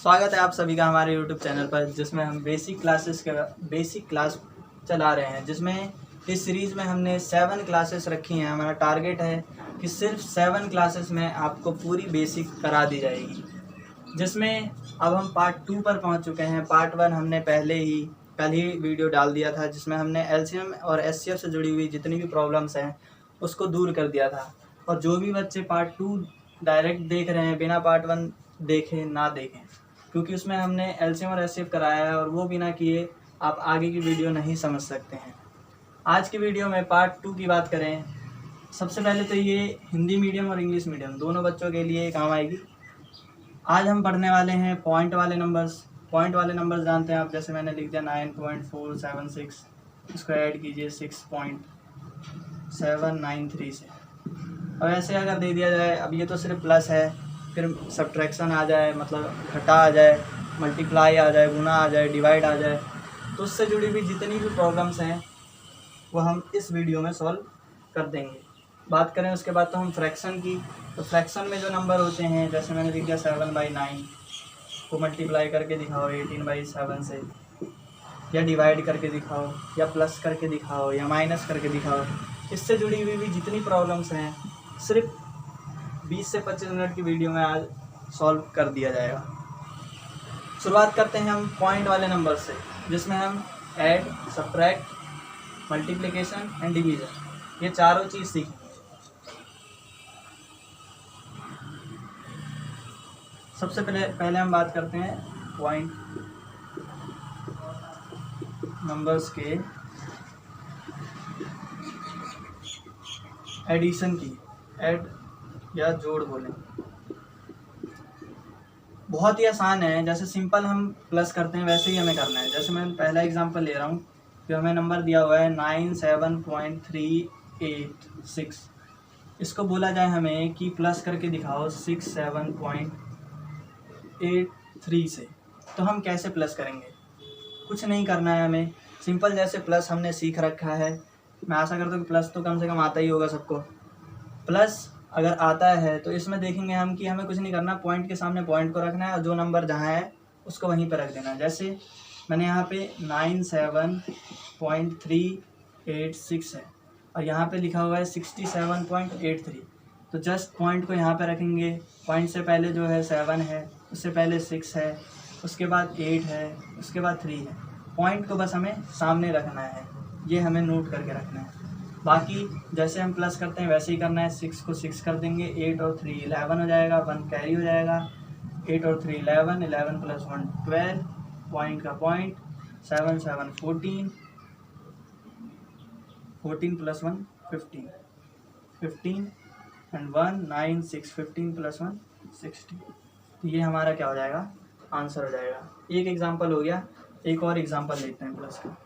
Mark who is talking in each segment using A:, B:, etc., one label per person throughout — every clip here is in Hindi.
A: स्वागत है आप सभी का हमारे YouTube चैनल पर, जिसमें हम बेसिक क्लास चला रहे हैं। जिसमें इस सीरीज़ में हमने 7 क्लासेस रखी हैं। हमारा टारगेट है कि सिर्फ 7 क्लासेस में आपको पूरी बेसिक करा दी जाएगी। जिसमें अब हम पार्ट 2 पर पहुंच चुके हैं। पार्ट 1 हमने कल ही वीडियो डाल दिया था, जिसमें हमने एलसीएम और एचसीएफ से जुड़ी हुई जितनी भी प्रॉब्लम्स हैं उसको दूर कर दिया था। और जो भी बच्चे पार्ट 2 डायरेक्ट देख रहे हैं, बिना पार्ट 1 देखें ना देखें, क्योंकि उसमें हमने एलसीएम और एचसीएफ कराया है और वो बिना किए आप आगे की वीडियो नहीं समझ सकते हैं। आज की वीडियो में पार्ट 2 की बात करें, सबसे पहले तो ये हिंदी मीडियम और इंग्लिश मीडियम दोनों बच्चों के लिए काम आएगी। आज हम पढ़ने वाले हैं पॉइंट वाले नंबर्स। पॉइंट वाले नंबर्स जानते हैं आप, जैसे मैंने लिख दिया 9.476, इसको ऐड कीजिए 6.793 से। अब ऐसे अगर दे दिया जाए, अब ये तो सिर्फ प्लस है, फिर सब्ट्रैक्शन आ जाए, मतलब घटा आ जाए, मल्टीप्लाई आ जाए, गुना आ जाए, डिवाइड आ जाए, तो उससे जुड़ी हुई जितनी भी प्रॉब्लम्स हैं वो हम इस वीडियो में सॉल्व कर देंगे। बात करें उसके बाद तो हम फ्रैक्शन की, तो फ्रैक्शन में जो नंबर होते हैं, जैसे मैंने लिख दिया 7/9 को मल्टीप्लाई करके दिखाओ 18/7 से, या डिवाइड करके दिखाओ, या प्लस करके दिखाओ, या माइनस करके दिखाओ। इससे जुड़ी हुई भी जितनी प्रॉब्लम्स हैं सिर्फ 20 से 25 मिनट की वीडियो में आज सॉल्व कर दिया जाएगा। शुरुआत करते हैं हम पॉइंट वाले नंबर से, जिसमें हम add, subtract, multiplication and division, ये चारों चीज़ सीखेंगे। सबसे पहले हम बात करते हैं पॉइंट नंबर्स के एडिशन की। ऐड या जोड़ बोलें, बहुत ही आसान है। जैसे सिंपल हम प्लस करते हैं वैसे ही हमें करना है। जैसे मैं पहला एग्जांपल ले रहा हूँ कि हमें नंबर दिया हुआ है 97.386। इसको बोला जाए हमें कि प्लस करके दिखाओ 67.83 से, तो हम कैसे प्लस करेंगे? कुछ नहीं करना है हमें, सिंपल जैसे प्लस हमने सीख रखा है। मैं आशा करता हूँ कि प्लस तो कम से कम आता ही होगा सबको। प्लस अगर आता है तो इसमें देखेंगे हम कि हमें कुछ नहीं करना, पॉइंट के सामने पॉइंट को रखना है और जो नंबर जहाँ है उसको वहीं पर रख देना है। जैसे मैंने यहाँ पे 97.386 है और यहाँ पे लिखा हुआ है 67.83, तो जस्ट पॉइंट को यहाँ पे रखेंगे। पॉइंट से पहले जो है 7 है, उससे पहले 6 है, उसके बाद 8 है, उसके बाद 3 है। पॉइंट को बस हमें सामने रखना है, ये हमें नोट करके रखना है। बाकी जैसे हम प्लस करते हैं वैसे ही करना है। 6 को 6 कर देंगे, 8 और 3 11 हो जाएगा, 1 कैरी हो जाएगा। 8 और 3 11, 11 प्लस 1 12, पॉइंट का पॉइंट, 7 7 14, 14 प्लस 1 15, 15 एंड 1 9 6, 15 प्लस 1 16। तो ये हमारा क्या हो जाएगा? आंसर हो जाएगा। एक एग्जाम्पल हो गया, एक और एग्जाम्पल लेते हैं प्लस का।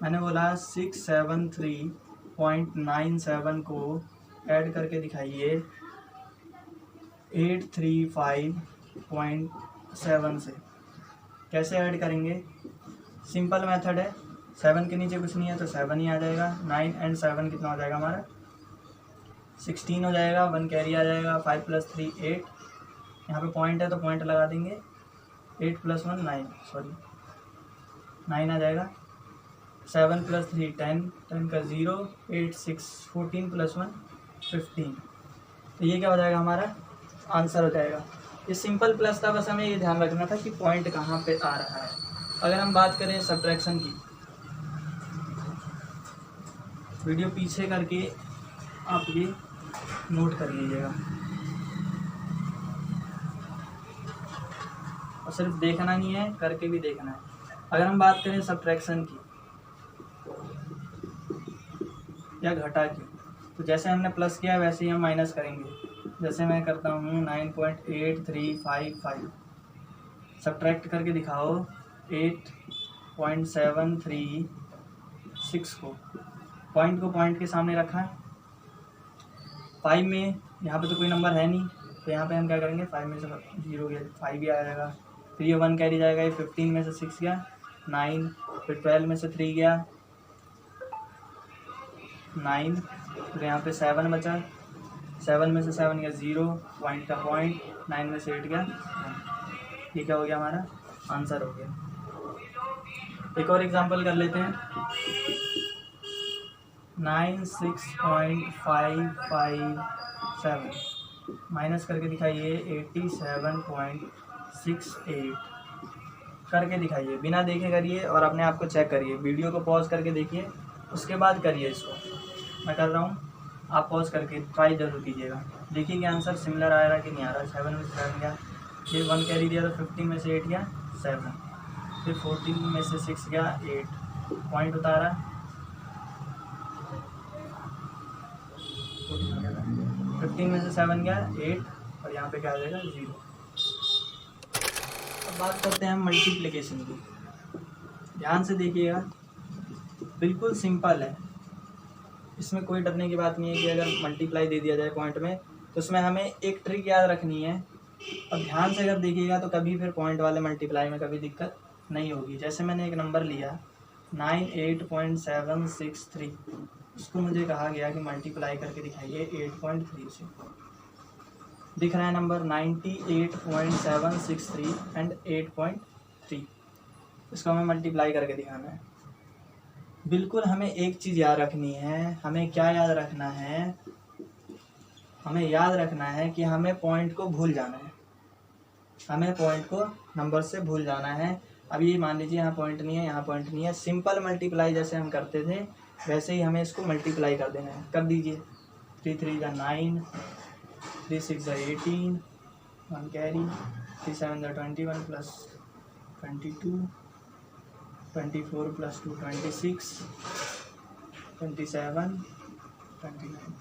A: मैंने बोला 673.97 को ऐड करके दिखाइए 835.7 से। कैसे ऐड करेंगे? सिंपल मेथड है, 7 के नीचे कुछ नहीं है तो 7 ही आ जाएगा। 9 एंड 7 कितना हो जाएगा हमारा? 16 हो जाएगा, 1 कैरी आ जाएगा। 5 प्लस 3 8, यहाँ पे पॉइंट है तो पॉइंट लगा देंगे। 8 प्लस 1 9, सॉरी 9 आ जाएगा। 7 प्लस 3 10, 10 का 0, 8 6, 14 प्लस 1 15। तो ये क्या हो जाएगा? हमारा आंसर हो जाएगा। ये सिंपल प्लस था, बस हमें ये ध्यान रखना था कि पॉइंट कहाँ पे आ रहा है। अगर हम बात करें सब्ट्रैक्शन की, वीडियो पीछे करके आप ये नोट कर लीजिएगा और सिर्फ देखना नहीं है, करके भी देखना है। अगर हम बात करें सब्ट्रैक्शन की या घटा की, तो जैसे हमने प्लस किया वैसे ही हम माइनस करेंगे। जैसे मैं करता हूँ 9.8355, सब्ट्रैक्ट करके दिखाओ 8.736 को। पॉइंट को पॉइंट के सामने रखा। 5 में यहाँ पे तो कोई नंबर है नहीं, तो यहाँ पे हम क्या करेंगे? 5 में से 0 गया, 5 ही आ जाएगा। फिर ये 1 कैरी जाएगा, ये 15 में से 6 गया 9, फिर 12 में से 3 गया 9, फिर यहाँ पे 7 बचा, 7 में से 7 गया 0, पॉइंट का पॉइंट, 9 में से 8 गया 1। ये क्या हो गया हमारा आंसर हो गया। एक और एग्जांपल कर लेते हैं। 96.557 माइनस करके दिखाइए 87.68 करके दिखाइए, बिना देखे करिए और अपने आप को चेक करिए, वीडियो को पॉज करके देखिए उसके बाद करिए इसको। मैं कर रहा हूँ, आप पॉज करके ट्राई जरूर कीजिएगा, देखिए कि आंसर सिमिलर आ रहा है कि नहीं आ रहा। 7 में से 7 गया, ये 1 कैरी दिया तो 15 में से 8 गया 7, फिर 14 में से 6 गया 8, पॉइंट उतारा 15 में से 7 गया 8 और यहाँ पे क्या आ जाएगा 0। अब बात करते हैं हम मल्टीप्लिकेशन की। ध्यान से देखिएगा, बिल्कुल सिंपल है, इसमें कोई डरने की बात नहीं है कि अगर मल्टीप्लाई दे दिया जाए पॉइंट में तो उसमें हमें एक ट्रिक याद रखनी है। और ध्यान से अगर देखिएगा तो कभी फिर पॉइंट वाले मल्टीप्लाई में कभी दिक्कत नहीं होगी। जैसे मैंने एक नंबर लिया 98.763, उसको मुझे कहा गया कि मल्टीप्लाई करके दिखाइए 8.3 से। दिख रहा है नंबर 98.763 एंड 8.3, इसको हमें मल्टीप्लाई करके दिखाना है। बिल्कुल हमें एक चीज़ याद रखनी है, हमें क्या याद रखना है, हमें याद रखना है कि हमें पॉइंट को भूल जाना है, हमें पॉइंट को नंबर से भूल जाना है। अब ये मान लीजिए यहाँ पॉइंट नहीं है, यहाँ पॉइंट नहीं है, सिंपल मल्टीप्लाई जैसे हम करते थे वैसे ही हमें इसको मल्टीप्लाई कर देना है। कर दीजिए, 3 3 = 9, 3 6 = 18, 1 कैरी, 3 7 = 21 + 22, 24 + 2 26, 27, 29,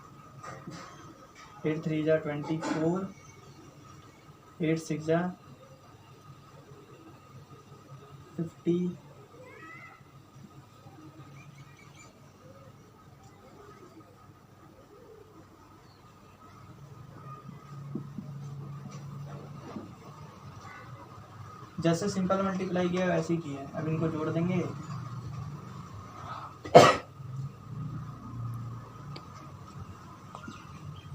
A: 8 3 = 24, 8 6 = 50, जैसे सिंपल मल्टीप्लाई किया वैसे ही किया है। अब इनको जोड़ देंगे,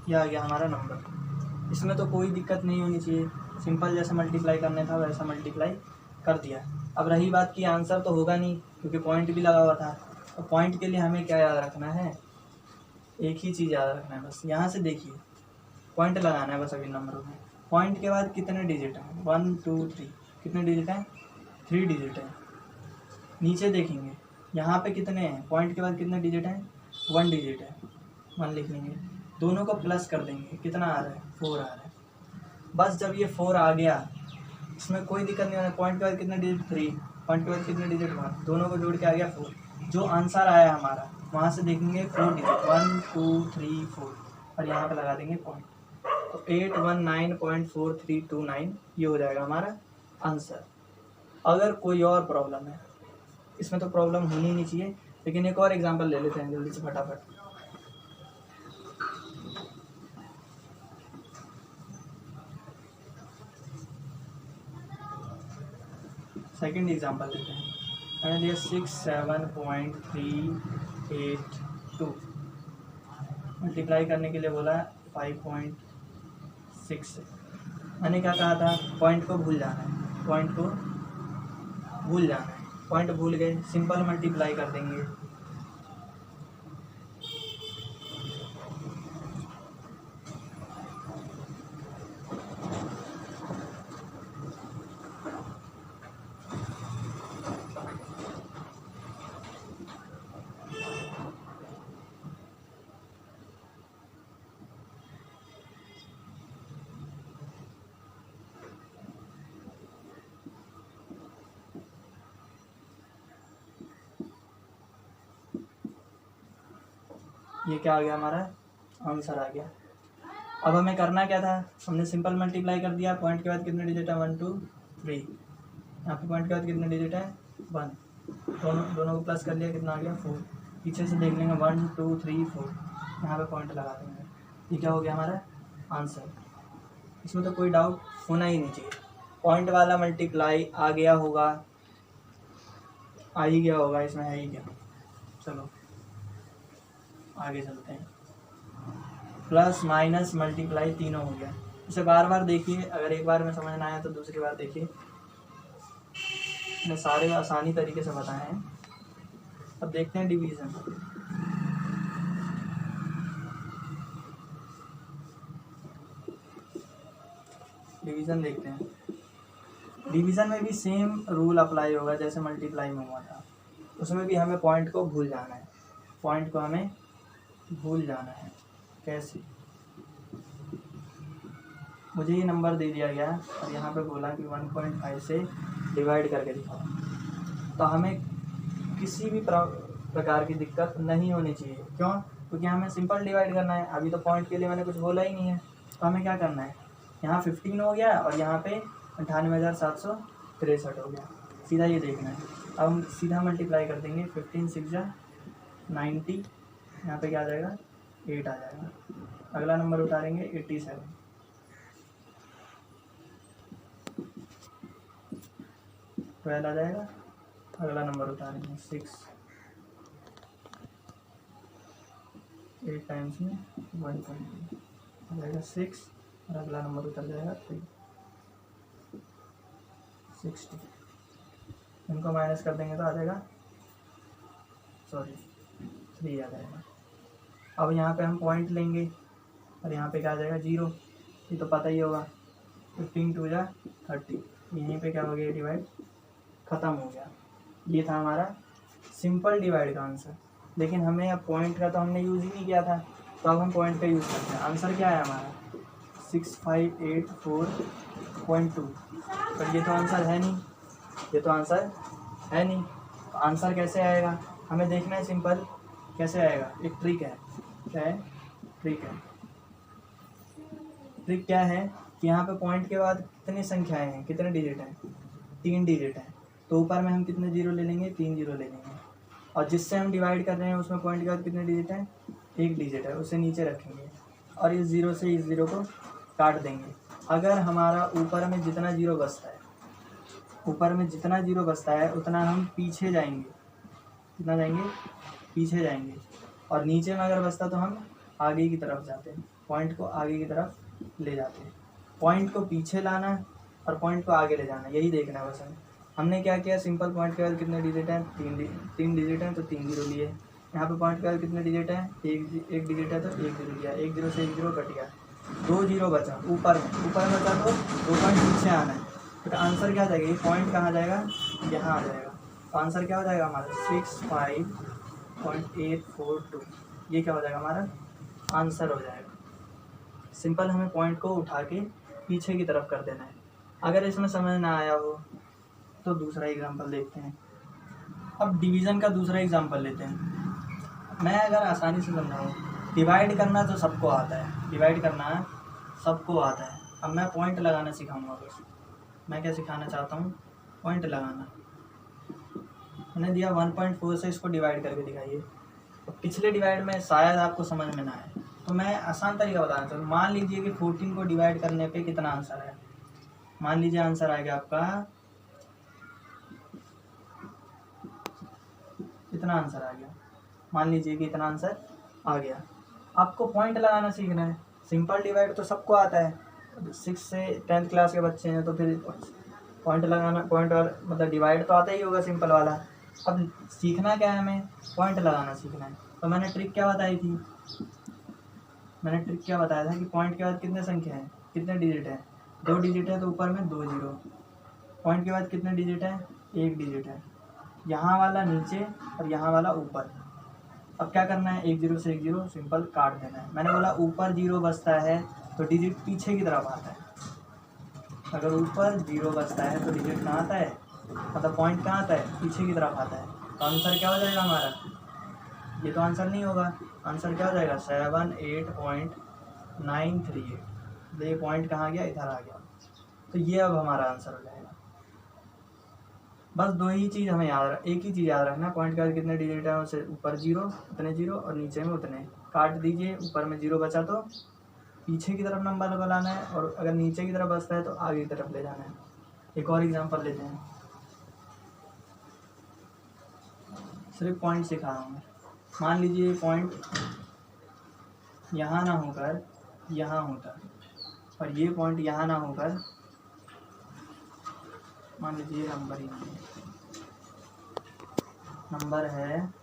A: यह आ गया हमारा नंबर। इसमें तो कोई दिक्कत नहीं होनी चाहिए, सिंपल जैसे मल्टीप्लाई करने था वैसा मल्टीप्लाई कर दिया। अब रही बात कि आंसर तो होगा नहीं क्योंकि पॉइंट भी लगा हुआ था। तो पॉइंट के लिए हमें क्या याद रखना है, एक ही चीज़ याद रखना है बस। यहाँ से देखिए पॉइंट लगाना है बस अभी नंबरों में। पॉइंट के बाद कितने डिजिट हैं, 1 2 3, कितने डिजिट हैं 3 डिजिट हैं। नीचे देखेंगे यहाँ पे कितने हैं, पॉइंट के बाद कितने डिजिट हैं 1 डिजिट है, 1 लिख लेंगे। दोनों को प्लस कर देंगे, कितना आ रहा है 4 आ रहा है। बस जब ये 4 आ गया इसमें कोई दिक्कत नहीं होना। पॉइंट के बाद कितने डिजिट 3, पॉइंट के बाद कितने डिजिट 1, दोनों को जोड़ के आ गया 4। जो आंसर आया हमारा वहाँ से देखेंगे 4 डिजिट 1 2 3 4 और यहाँ पे लगा देंगे पॉइंट, तो 819.4329 ये हो जाएगा हमारा आंसर। अगर कोई और प्रॉब्लम है, इसमें तो प्रॉब्लम होनी नहीं चाहिए, लेकिन एक और एग्जांपल ले लेते हैं जल्दी से फटाफट। सेकंड एग्जांपल लेते हैं। मैंने दिया 67.382, मल्टीप्लाई करने के लिए बोला 5.6। मैंने क्या कहा था, पॉइंट को भूल जाना है, पॉइंट को भूल जाना है। पॉइंट भूल गए, सिंपल मल्टीप्लाई कर देंगे। ये क्या आ गया हमारा आंसर आ गया। अब हमें करना क्या था, हमने सिंपल मल्टीप्लाई कर दिया। पॉइंट के बाद कितने डिजिट है 1 2 3, यहाँ पे पॉइंट के बाद कितने डिजिट है 1, दोनों को प्लस कर लिया, कितना आ गया 4। पीछे से देख लेंगे 1 2 3 4, यहाँ पे पॉइंट लगा देंगे। ये क्या हो गया हमारा आंसर। इसमें तो कोई डाउट होना ही नहीं चाहिए, पॉइंट वाला मल्टीप्लाई आ गया होगा, आ ही गया होगा, इसमें है ही क्या। चलो आगे चलते हैं। प्लस माइनस मल्टीप्लाई तीनों हो गया, इसे बार बार देखिए, अगर एक बार में समझ ना आया तो दूसरी बार देखिए। मैंने सारे आसानी तरीके से बताए हैं। अब देखते हैं डिवीज़न। डिवीज़न देखते हैं। डिवीज़न में भी सेम रूल अप्लाई होगा जैसे मल्टीप्लाई में हुआ था। उसमें भी हमें पॉइंट को भूल जाना है, पॉइंट को हमें भूल जाना है। कैसे? मुझे ये नंबर दे दिया गया और यहाँ पे बोला कि 1.5 से डिवाइड करके दिखाओ, तो हमें किसी भी प्रकार की दिक्कत नहीं होनी चाहिए। क्यों? क्योंकि हमें सिंपल डिवाइड करना है। अभी तो पॉइंट के लिए मैंने कुछ बोला ही नहीं है। तो हमें क्या करना है, यहाँ 15 हो गया और यहाँ पे 98,763 हो गया। सीधा ये देखना है। अब हम सीधा मल्टीप्लाई कर देंगे। 15 6 जा 90, यहाँ पे क्या आ जाएगा 8 आ जाएगा। अगला नंबर उतारेंगे 87, 12 आ जाएगा। अगला नंबर उतारेंगे 6, 8 टाइम्स में 1.2 आ जाएगा 6, और अगला नंबर उतर जाएगा 360। इनको माइनस कर देंगे तो आ जाएगा 3 आ जाएगा। अब यहाँ पे हम पॉइंट लेंगे और यहाँ पे क्या आ जाएगा 0। ये तो पता ही होगा। 15 2 जा 30, यहीं पे क्या हो गया डिवाइड, ख़त्म हो गया। ये था हमारा सिंपल डिवाइड का आंसर। लेकिन हमें अब पॉइंट का तो हमने यूज़ ही नहीं किया था, तो अब हम पॉइंट का यूज़ करते हैं। आंसर क्या है हमारा 6584.2। पर ये तो आंसर है नहीं, ये तो आंसर है नहीं। तो आंसर कैसे आएगा हमें देखना है। सिंपल कैसे आएगा, एक ट्रिक है। क्या है? ट्रिक है। ट्रिक क्या है कि यहाँ पे पॉइंट के बाद कितनी संख्याएं हैं, कितने डिजिट हैं, 3 डिजिट हैं। तो ऊपर में हम कितने जीरो ले लेंगे, 3 जीरो ले लेंगे। और जिससे हम डिवाइड कर रहे हैं उसमें पॉइंट के बाद कितने डिजिट हैं, 1 डिजिट है, उसे नीचे रखेंगे और इस ज़ीरो से इस ज़ीरो को काट देंगे। अगर हमारा ऊपर में जितना जीरो बचता है, ऊपर में जितना जीरो बचता है उतना हम पीछे जाएंगे। कितना जाएंगे? पीछे जाएंगे। और नीचे में अगर बचता तो हम आगे की तरफ जाते हैं, पॉइंट को आगे की तरफ ले जाते हैं। पॉइंट को पीछे लाना है और पॉइंट को आगे ले जाना, यही देखना है बस हमें। हमने क्या किया, सिंपल पॉइंट के बाद कितने डिजिट हैं, 3 डिजिट हैं तो 3 जीरो लिए। यहाँ पे पॉइंट के बाद कितने डिजिट हैं, एक डिजिट है तो 1 जीरो लिया। 1 जीरो से 1 जीरो कट गया, 2 जीरो बचा ऊपर में बचा तो 2 पॉइंट पीछे आना है। तो आंसर क्या आ जाएगा, ये पॉइंट कहाँ जाएगा, यहाँ आ जाएगा। तो आंसर क्या हो जाएगा हमारा 65.842। ये क्या हो जाएगा हमारा आंसर हो जाएगा। सिंपल हमें पॉइंट को उठा के पीछे की तरफ कर देना है। अगर इसमें समझ ना आया हो तो दूसरा एग्जांपल देखते हैं। अब डिवीज़न का दूसरा एग्जांपल लेते हैं। मैं अगर आसानी से समझाऊँ, डिवाइड करना तो सबको आता है, डिवाइड करना सबको आता है। अब मैं पॉइंट लगाना सिखाऊंगा बस। मैं क्या सिखाना चाहता हूँ, पॉइंट लगाना। मैंने दिया 1.4 से इसको डिवाइड करके दिखाइए। तो पिछले डिवाइड में शायद आपको समझ में ना आए, तो मैं आसान तरीका बताना चाहता हूँ। मान लीजिए कि 14 को डिवाइड करने पे कितना आंसर है। मान लीजिए आंसर आएगा आपका, इतना आंसर आ गया। मान लीजिए कि इतना आंसर आ गया। आपको पॉइंट लगाना सीखना है। सिंपल डिवाइड तो सबको आता है, 6 से 10th क्लास के बच्चे हैं तो फिर पॉइंट लगाना, पॉइंट और मतलब डिवाइड तो आता ही होगा सिंपल वाला। अब सीखना क्या है, हमें पॉइंट लगाना सीखना है। तो मैंने ट्रिक क्या बताई थी, मैंने ट्रिक क्या बताया था कि पॉइंट के बाद कितने संख्या हैं, कितने डिजिट हैं, 2 डिजिट है तो ऊपर में 2 जीरो। पॉइंट के बाद कितने डिजिट हैं, 1 डिजिट है। यहाँ वाला नीचे और यहाँ वाला ऊपर। अब क्या करना है, 1 जीरो से 1 जीरो सिंपल काट देना है। मैंने बोला ऊपर जीरो बचता है तो डिजिट पीछे की तरफ आता है। अगर ऊपर जीरो बचता है तो डिजिट कहाँ आता है, मतलब पॉइंट कहाँ आता है, पीछे की तरफ आता है। तो आंसर क्या हो जाएगा हमारा, ये तो आंसर नहीं होगा। आंसर क्या हो जाएगा 78.938। तो ये पॉइंट कहाँ गया, इधर आ गया। तो ये अब हमारा आंसर हो जाएगा। बस दो ही चीज़ हमें याद एक ही चीज़ याद रखना, पॉइंट के बाद कितने डिजिट है उसे ऊपर जीरो, उतने जीरो और नीचे में उतने काट दीजिए। ऊपर में जीरो बचा तो पीछे की तरफ नंबर बनाना है, और अगर नीचे की तरफ बचता है तो आगे की तरफ ले जाना है। एक और एग्जांपल लेते हैं, सिर्फ पॉइंट सिखा रहा हूँ। मान लीजिए पॉइंट यहाँ ना होकर यहाँ होता, और ये पॉइंट यहाँ ना होकर मान लीजिए नंबर ही नहीं है, नंबर है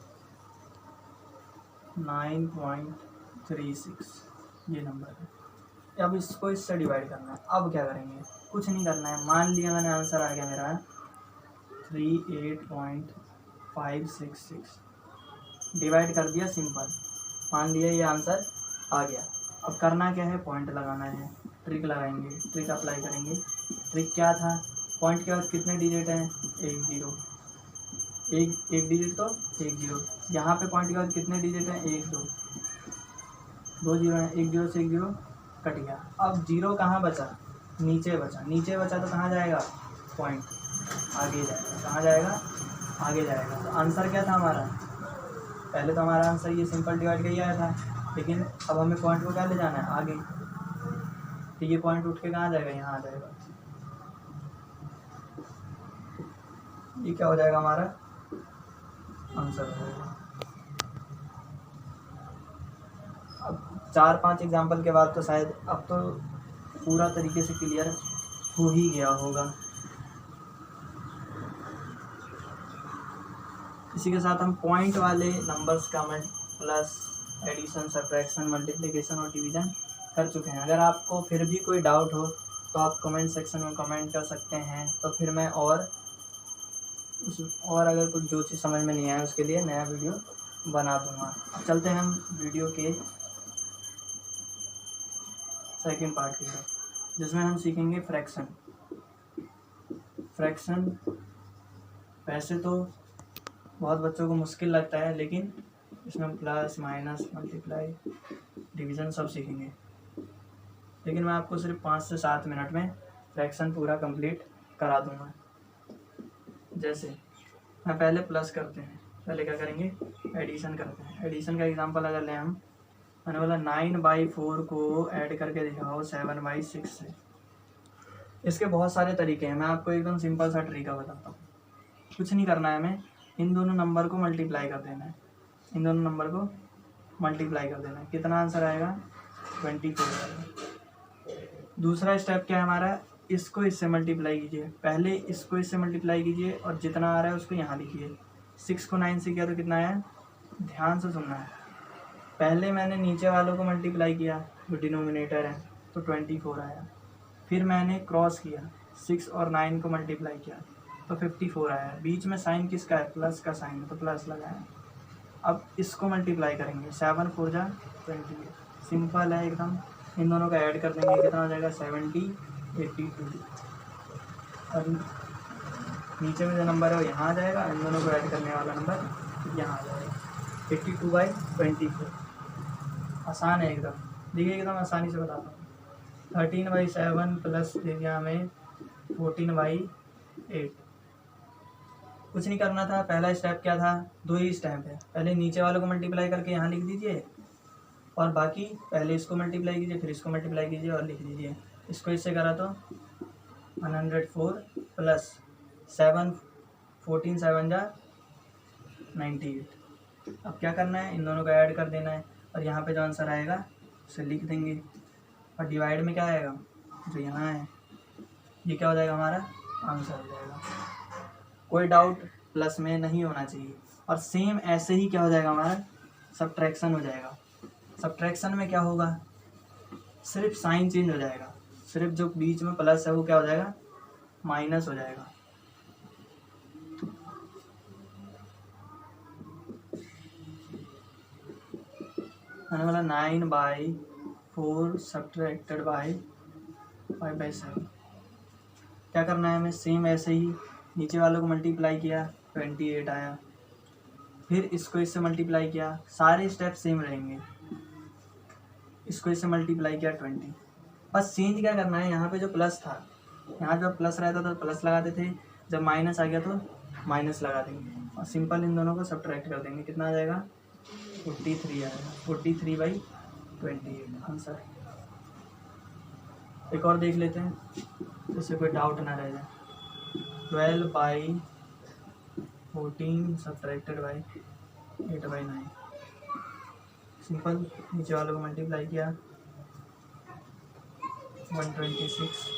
A: 9.36, ये नंबर है। अब इसको इससे डिवाइड करना है। अब क्या करेंगे, कुछ नहीं करना है। मान लिया मैंने आंसर आ गया मेरा 38.566, डिवाइड कर दिया सिंपल, मान लिया ये आंसर आ गया। अब करना क्या है, पॉइंट लगाना है, ट्रिक लगाएंगे, ट्रिक अप्लाई करेंगे। ट्रिक क्या था, पॉइंट के बाद कितने डिजिट हैं, 1 0, एक डिजिट तो 1 0, यहाँ पे पॉइंट के बाद कितने डिजिट हैं, 1 2, 2 0 हैं, 1 0 से 1 0 कट गया। अब 0 कहाँ बचा, नीचे बचा, नीचे बचा तो कहाँ जाएगा, पॉइंट आगे जाएगा, कहाँ जाएगा, आगे जाएगा। तो आंसर क्या था हमारा, पहले तो हमारा आंसर ये सिंपल डिवाइड का ही आया था, लेकिन अब हमें पॉइंट को क्या ले जाना है, आगे। तो ये पॉइंट उठ के कहाँ जाएगा, यहाँ आ जाएगा। ये क्या हो जाएगा, हमारा आंसर हो जाएगा। अब 4-5 एग्जाम्पल के बाद तो शायद अब तो पूरा तरीके से क्लियर हो ही गया होगा। इसी के साथ हम पॉइंट वाले नंबर्स का प्लस, एडिशन, सब्ट्रैक्शन, मल्टीप्लिकेशन और डिवीज़न कर चुके हैं। अगर आपको फिर भी कोई डाउट हो तो आप कमेंट सेक्शन में कमेंट कर सकते हैं, तो फिर मैं और अगर कुछ जो चीज़ समझ में नहीं आया उसके लिए नया वीडियो बना दूंगा। अब चलते हैं हम वीडियो के सेकंड पार्ट की तरफ, जिसमें हम सीखेंगे फ्रैक्शन। फ्रैक्शन वैसे तो बहुत बच्चों को मुश्किल लगता है, लेकिन इसमें प्लस, माइनस, मल्टीप्लाई, डिवीज़न सब सीखेंगे। लेकिन मैं आपको सिर्फ 5 से 7 मिनट में फ्रैक्शन पूरा कंप्लीट करा दूंगा। जैसे मैं पहले प्लस करते हैं, पहले क्या करेंगे, एडिशन करते हैं। एडिशन का एग्जांपल अगर लें हम, मैंने बोला 9/4 को ऐड करके दिखाओ 7/6 से। इसके बहुत सारे तरीके हैं, मैं आपको एकदम सिंपल सा तरीका बताता हूँ। कुछ नहीं करना है, हमें इन दोनों नंबर को मल्टीप्लाई कर देना है, इन दोनों नंबर को मल्टीप्लाई कर देना है। कितना आंसर आएगा, 24 आएगा। दूसरा स्टेप क्या है हमारा, इसको इससे मल्टीप्लाई कीजिए। पहले इसको इससे मल्टीप्लाई कीजिए और जितना आ रहा है उसको यहाँ लिखिए। 6 को 9 से किया तो कितना आया, ध्यान से सुनना है। पहले मैंने नीचे वालों को मल्टीप्लाई किया, जो डिनोमिनेटर है, तो 24 आया। फिर मैंने क्रॉस किया, 6 और 9 को मल्टीप्लाई किया तो 54 आया। बीच में साइन किसका है, प्लस का साइन, तो प्लस लगाया। अब इसको मल्टीप्लाई करेंगे, 7 4 जा 28, सिंपल है एकदम। इन दोनों का ऐड कर देंगे, कितना हो जाएगा, 70 82। और नीचे में जो नंबर है वो यहाँ आ जाएगा, इन दोनों को ऐड करने वाला नंबर यहाँ आ जाएगा, 82/24। आसान है एकदम, देखिए एकदम आसानी से बताता हूँ। 13/7 प्लस दे दिया हमें 14/8। कुछ नहीं करना था, पहला स्टेप क्या था, 2 ही स्टेप है। पहले नीचे वालों को मल्टीप्लाई करके यहाँ लिख दीजिए, और बाकी पहले इसको मल्टीप्लाई कीजिए, फिर इसको मल्टीप्लाई कीजिए और लिख दीजिए। इसको इससे करा तो 104 प्लस 7 14 7 जा 98। अब क्या करना है, इन दोनों को ऐड कर देना है और यहाँ पे जो आंसर आएगा उसे लिख देंगे। और डिवाइड में क्या आएगा, जो यहाँ है, ये क्या हो जाएगा, हमारा आंसर हो जाएगा। कोई डाउट प्लस में नहीं होना चाहिए। और सेम ऐसे ही क्या हो जाएगा, हमारा सब्ट्रैक्शन हो जाएगा। सब्ट्रैक्शन में क्या होगा, सिर्फ साइन चेंज हो जाएगा, सिर्फ जो बीच में प्लस है वो क्या हो जाएगा, माइनस हो जाएगा। मैंने बोला 9/4 सब्ट्रैक्टेड बाई 5/7। क्या करना है हमें, सेम ऐसे ही नीचे वालों को मल्टीप्लाई किया, 28 आया। फिर इसको इससे मल्टीप्लाई किया, सारे स्टेप सेम रहेंगे। इसको इससे मल्टीप्लाई किया 20। बस चेंज क्या करना है, यहाँ पे जो प्लस था, यहाँ जब प्लस रहता था तो प्लस लगाते थे, जब माइनस आ गया तो माइनस लगा देंगे, और सिंपल इन दोनों को सब्ट्रैक्ट कर देंगे। कितना आ जाएगा, 43 आएगा, 43/28 आंसर। एक और देख लेते हैं, जिससे कोई डाउट ना रह जाए। 12/14 सब्ट्रैक्टेड बाई 8/9। सिंपल, नीचे वालों को मल्टीप्लाई किया, 126,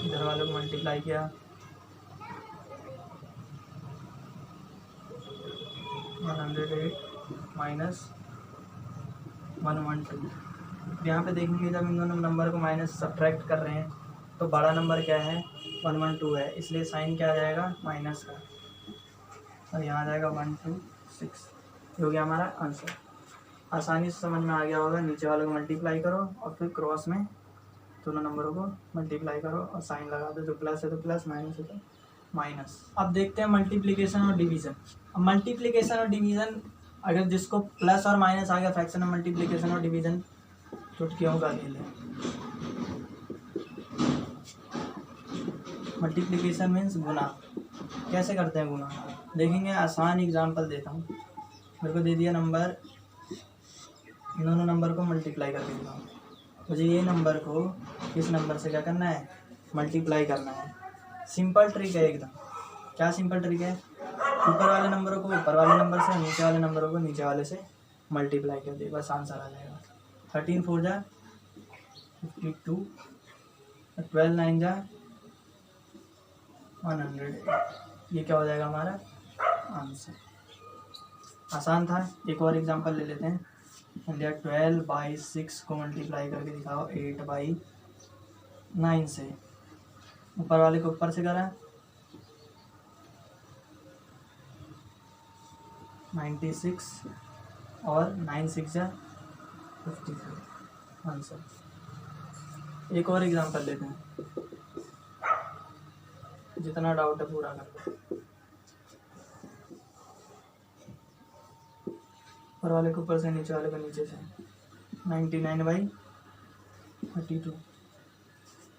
A: इधर वालों को मल्टीप्लाई किया 108 माइनस 112। यहाँ पे देखेंगे जब इन दोनों नंबर को माइनस सब्ट्रैक्ट कर रहे हैं तो बड़ा नंबर क्या है 112 है, इसलिए साइन क्या आ जाएगा माइनस का, और यहाँ आ जाएगा 126। हो गया हमारा आंसर। आसानी से समझ में आ गया होगा। नीचे वालों को मल्टीप्लाई करो और फिर क्रॉस में दोनों नंबरों को मल्टीप्लाई करो और साइन लगा दो, जो प्लस है तो प्लस, माइनस है तो माइनस। अब देखते हैं मल्टीप्लिकेशन और डिवीज़न। अब मल्टीप्लिकेशन और डिवीज़न, अगर जिसको प्लस और माइनस आ गया फ्रैक्शन में मल्टीप्लिकेशन और डिवीज़न चुटकियों का खेल है। मल्टीप्लिकेशन मीन्स गुना। कैसे करते हैं गुना, देखेंगे। आसान एग्जांपल देता हूँ। मेरे को दे दिया नंबर, इन दोनों नंबर को मल्टीप्लाई कर देता हूँ। मुझे ये नंबर को इस नंबर से क्या करना है, मल्टीप्लाई करना है। सिंपल ट्रिक है एकदम। क्या सिंपल ट्रिक है, ऊपर वाले नंबरों को ऊपर वाले नंबर से, नीचे वाले नंबरों को नीचे वाले से मल्टीप्लाई कर दे, बस आंसर आ जाएगा। 13 4 जा 52, 12 9 जा 100। ये क्या हो जाएगा हमारा आंसर। आसान था। एक और एग्जांपल ले लेते हैं। 12/6 को मल्टीप्लाई करके दिखाओ 8/9 से। ऊपर वाले को ऊपर से करा 96 और 9 6 जा 54 आंसर। एक और एग्जांपल लेते हैं, जितना डाउट है पूरा कर दो। ऊपर वाले को ऊपर से, नीचे वाले को नीचे से। 99/32।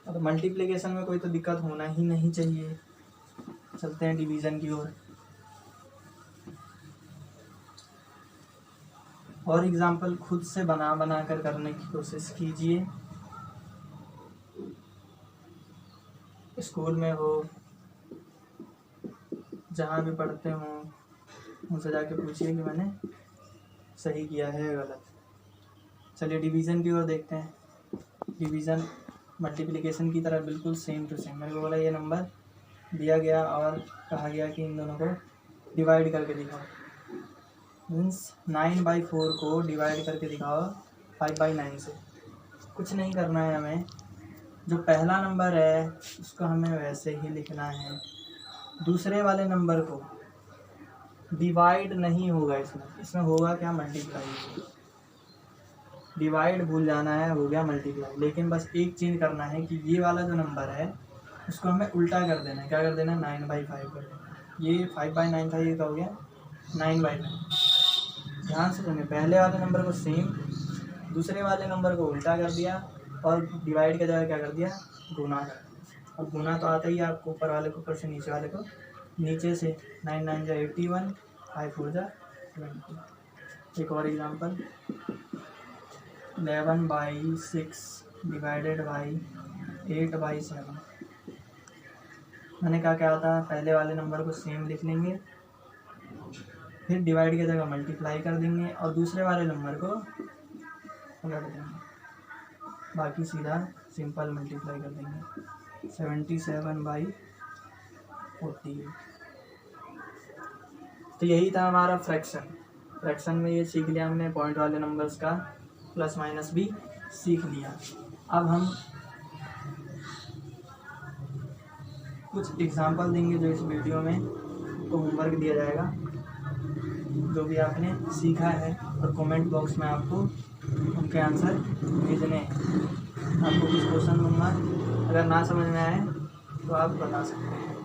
A: अब मल्टीप्लिकेशन में कोई तो दिक्कत होना ही नहीं चाहिए। चलते हैं डिवीज़न की ओर। और एग्जाम्पल खुद से बना बना कर करने की कोशिश कीजिए। स्कूल में हो, जहाँ भी पढ़ते हो, मुझसे जाके पूछिए कि मैंने सही किया है या गलत। चलिए डिवीज़न की ओर देखते हैं। डिवीज़न मल्टीप्लिकेशन की तरह बिल्कुल सेम टू सेम। मेरे को बोला ये नंबर दिया गया और कहा गया कि इन दोनों को डिवाइड करके दिखाओ। मीन्स 9/4 को डिवाइड करके दिखाओ 5/9 से। कुछ नहीं करना है हमें। जो पहला नंबर है उसको हमें वैसे ही लिखना है। दूसरे वाले नंबर को डिवाइड नहीं होगा, इसमें होगा क्या मल्टीप्लाई। डिवाइड भूल जाना है, हो गया मल्टीप्लाई। लेकिन बस एक चीज़ करना है कि ये वाला जो नंबर है उसको हमें उल्टा कर देना है। क्या कर देना है, 9/5 कर देना है। ये 5/9 था, ये क्या हो गया 9/9। ध्यान से सुनिए, पहले वाले नंबर को सेम, दूसरे वाले नंबर को उल्टा कर दिया और डिवाइड की जगह क्या कर दिया, गुना कर दिया। और गुना तो आता ही है आपको, ऊपर वाले को ऊपर से, नीचे वाले को नीचे से। 9 9 जा 81, 5 4 जा 20। एक और एग्जांपल, 11/6 डिवाइडेड बाई 8/7। मैंने क्या था, पहले वाले नंबर को सेम लिख लेंगे, फिर डिवाइड की जगह मल्टीप्लाई कर देंगे और दूसरे वाले नंबर को उलट देंगे। बाकी सीधा सिंपल मल्टीप्लाई कर देंगे। 77/48। तो यही था हमारा फ्रैक्शन। फ्रैक्शन में ये सीख लिया हमने, पॉइंट वाले नंबर्स का प्लस माइनस भी सीख लिया। अब हम कुछ एग्जांपल देंगे जो इस वीडियो में तो होमवर्क दिया जाएगा, जो भी आपने सीखा है, और कमेंट बॉक्स में आपको उनके आंसर भेजने हैं। आपको कुछ क्वेश्चन दूंगा, अगर ना समझ में आए तो आप बता सकते हैं।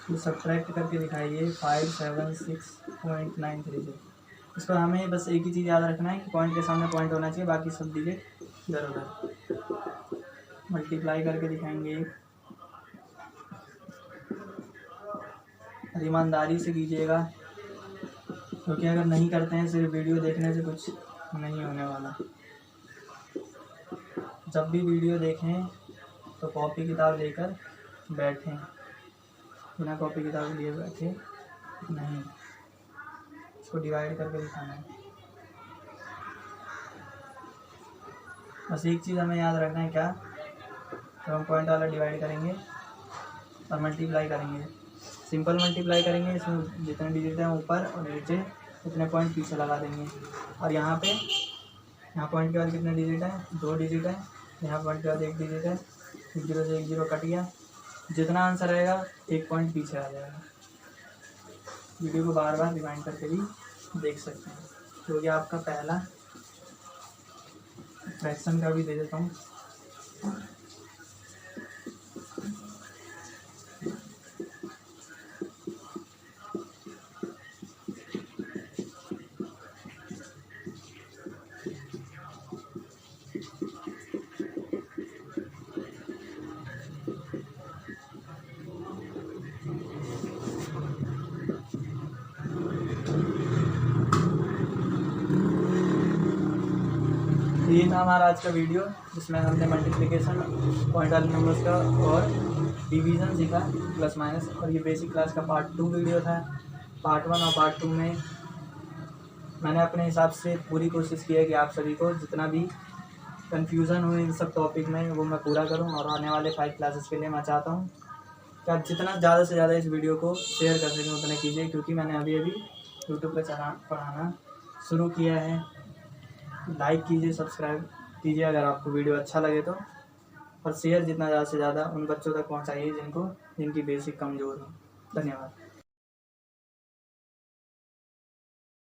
A: तो सब्ट्रैक्ट करके दिखाइए 576.930। इसको हमें बस एक ही चीज़ याद रखना है कि पॉइंट के सामने पॉइंट होना चाहिए, बाकी सब डिजिट इधर उधर। मल्टीप्लाई करके दिखाएंगे, और ईमानदारी से कीजिएगा, क्योंकि अगर नहीं करते हैं सिर्फ वीडियो देखने से कुछ नहीं होने वाला। जब भी वीडियो देखें तो कॉपी किताब लेकर बैठें, बिना कॉपी किताब लिए बैठे नहीं। इसको डिवाइड करके दिखाना है। बस एक चीज़ हमें याद रखना है, क्या, तो हम पॉइंट वाला डिवाइड करेंगे और मल्टीप्लाई करेंगे, सिंपल मल्टीप्लाई करेंगे। इसमें जितने डिजिट हैं ऊपर और नीचे उतने पॉइंट पीछे लगा देंगे। और यहाँ पे यहाँ पॉइंट के बाद कितने डिजिट हैं, 2 डिजिट हैं। यहाँ पॉइंट के बाद 1 डिजिट है, 0 से 1 0 कट गया। जितना आंसर रहेगा 1 पॉइंट पीछे आ जाएगा। वीडियो को बार बार रिवाइंड करके भी देख सकते हैं। तो ये आपका पहला फ्रैक्शन का भी दे देता हूँ। ये था हमारा आज का वीडियो, जिसमें हमने मल्टीप्लिकेशन, पॉइंट वाले नंबर्स का और डिवीज़न सीखा, प्लस माइनस। और ये बेसिक क्लास का पार्ट 2 वीडियो था। पार्ट 1 और पार्ट 2 में मैंने अपने हिसाब से पूरी कोशिश की है कि आप सभी को जितना भी कन्फ्यूज़न हो इन सब टॉपिक में वो मैं पूरा करूं। और आने वाले 5 क्लासेस के लिए मैं चाहता हूं कि आप जितना ज़्यादा से ज़्यादा इस वीडियो को शेयर कर सकें उतना कीजिए, क्योंकि मैंने अभी यूट्यूब पर पढ़ाना शुरू किया है। लाइक कीजिए, सब्सक्राइब कीजिए अगर आपको वीडियो अच्छा लगे तो, और शेयर जितना ज़्यादा से ज़्यादा उन बच्चों तक पहुंचाइए जिनकी बेसिक कमज़ोर हो। धन्यवाद।